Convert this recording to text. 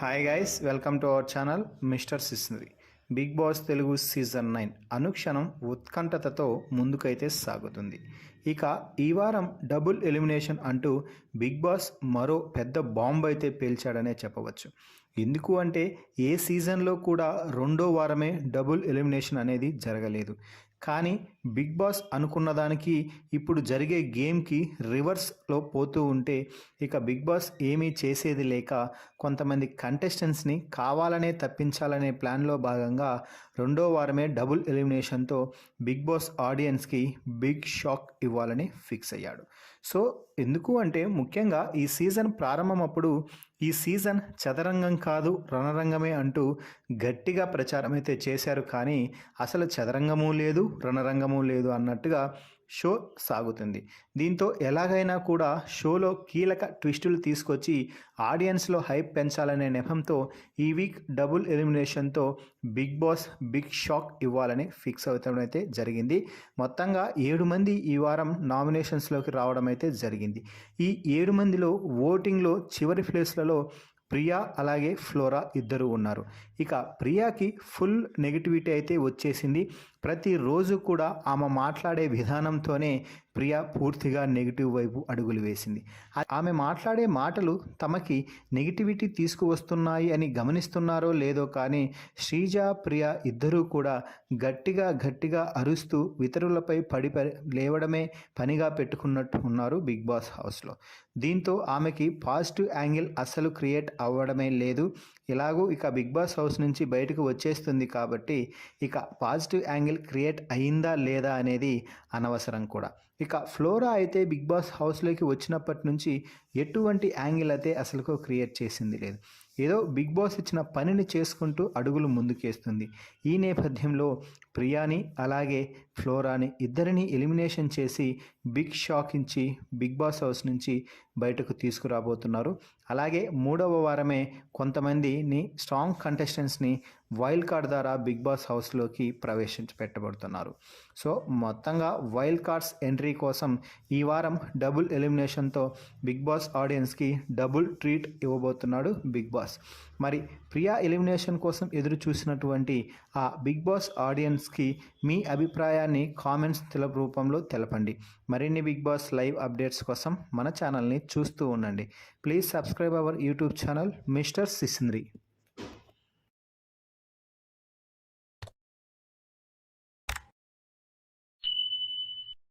Hi guys, welcome to our channel mister Sisnary. Big boss Telugu season 9 అనుక్షణం ఉత్కంఠతతో ముందుకైతే సాగుతుంది. ఇక ఈ వారం డబుల్ ఎలిమినేషన్ అంటూ బిగ్ బాస్ మరో పెద్ద బాంబ్ అయితే పేల్చాడనే చెప్పవచ్చు. ఎందుకు అంటే ఏ సీజన్లో కూడా రెండో వారమే డబుల్ ఎలిమినేషన్ అనేది జరగలేదు. కానీ బిగ్ బాస్ అనుకున్న దానికి ఇప్పుడు జరిగే గేమ్కి రివర్స్లో పోతూ ఉంటే ఇక బిగ్ బాస్ ఏమీ చేసేది లేక కొంతమంది కంటెస్టెంట్స్ని కావాలనే తప్పించాలనే ప్లాన్లో భాగంగా రెండో వారమే డబుల్ ఎలిమినేషన్తో బిగ్ బాస్ ఆడియన్స్కి బిగ్ షాక్ ఇవ్వాలని ఫిక్స్ అయ్యాడు. సో ఎందుకు అంటే ముఖ్యంగా ఈ సీజన్ ప్రారంభం అప్పుడు ఈ సీజన్ చదరంగం కాదు రణరంగమే అంటూ గట్టిగా ప్రచారం అయితే చేశారు. కానీ అసలు చదరంగము లేదు రణరంగము లేదు అన్నట్టుగా షో సాగుతుంది. దీంతో ఎలాగైనా కూడా షోలో కీలక ట్విస్టులు తీసుకొచ్చి ఆడియన్స్లో హైప్ పెంచాలనే నెపంతో ఈ వీక్ డబుల్ ఎలిమినేషన్తో బిగ్ బాస్ బిగ్ షాక్ ఇవ్వాలని ఫిక్స్ అవడం అయితే జరిగింది. మొత్తంగా 7 మంది ఈ వారం నామినేషన్స్లోకి రావడం అయితే జరిగింది. ఈ 7 మందిలో ఓటింగ్లో చివరి ప్లేస్లలో ప్రియా అలాగే ఫ్లోరా ఇద్దరు ఉన్నారు. ఇక ప్రియాకి ఫుల్ నెగిటివిటీ అయితే వచ్చేసింది. ప్రతిరోజు కూడా ఆమె మాట్లాడే విధానంతోనే ప్రియా పూర్తిగా నెగిటివ్ వైపు అడుగులు వేసింది. ఆమె మాట్లాడే మాటలు తమకి నెగిటివిటీ తీసుకువస్తున్నాయి అని గమనిస్తున్నారో లేదో కానీ శ్రీజ ప్రియా ఇద్దరూ కూడా గట్టిగా అరుస్తూ ఇతరులపై లేవడమే పనిగా పెట్టుకున్నట్టు ఉన్నారు బిగ్ బాస్ హౌస్లో. దీంతో ఆమెకి పాజిటివ్ యాంగిల్ అస్సలు క్రియేట్ అవ్వడమే లేదు. ఎలాగూ ఇక బిగ్ బాస్ హౌస్ నుంచి బయటకు వచ్చేస్తుంది కాబట్టి ఇక పాజిటివ్ యాంగిల్ క్రియేట్ అయిందా లేదా అనేది అనవసరం కూడా. ఇక ఫ్లోరా అయితే బిగ్ బాస్ హౌస్లోకి వచ్చినప్పటి నుంచి ఎటువంటి యాంగిల్ అయితే అసలు క్రియేట్ చేసింది లేదు. ఏదో బిగ్ బాస్ ఇచ్చిన పనిని చేసుకుంటూ అడుగులు ముందుకేస్తుంది. ఈ నేపథ్యంలో ప్రియాని అలాగే ఫ్లోరాని ఇద్దరిని ఎలిమినేషన్ చేసి బిగ్ షాక్ ఇచ్చి బిగ్ బాస్ హౌస్ నుంచి బయటకు తీసుకురాబోతున్నారు. అలాగే 3వ వారమే కొంతమందిని స్ట్రాంగ్ కంటెస్టెంట్స్ని వైల్డ్ కార్డ్ ద్వారా బిగ్ బాస్ హౌస్లోకి పెట్టబడుతున్నారు. సో మొత్తంగా వైల్డ్ కార్డ్స్ ఎంట్రీ కోసం ఈ వారం డబుల్ ఎలిమినేషన్తో బిగ్ బాస్ ఆడియన్స్కి డబుల్ ట్రీట్ ఇవ్వబోతున్నాడు బిగ్ బాస్. మరి ప్రియా ఎలిమినేషన్ కోసం ఎదురు చూసినటువంటి ఆ బిగ్ బాస్ ఆడియన్స్కి మీ అభిప్రాయాన్ని కామెంట్స్ రూపంలో తెలపండి. మరిన్ని బిగ్ బాస్ లైవ్ అప్డేట్స్ కోసం మన ఛానల్ని చూస్తూ ఉండండి. Please subscribe our YouTube channel mister సిస్నరీ.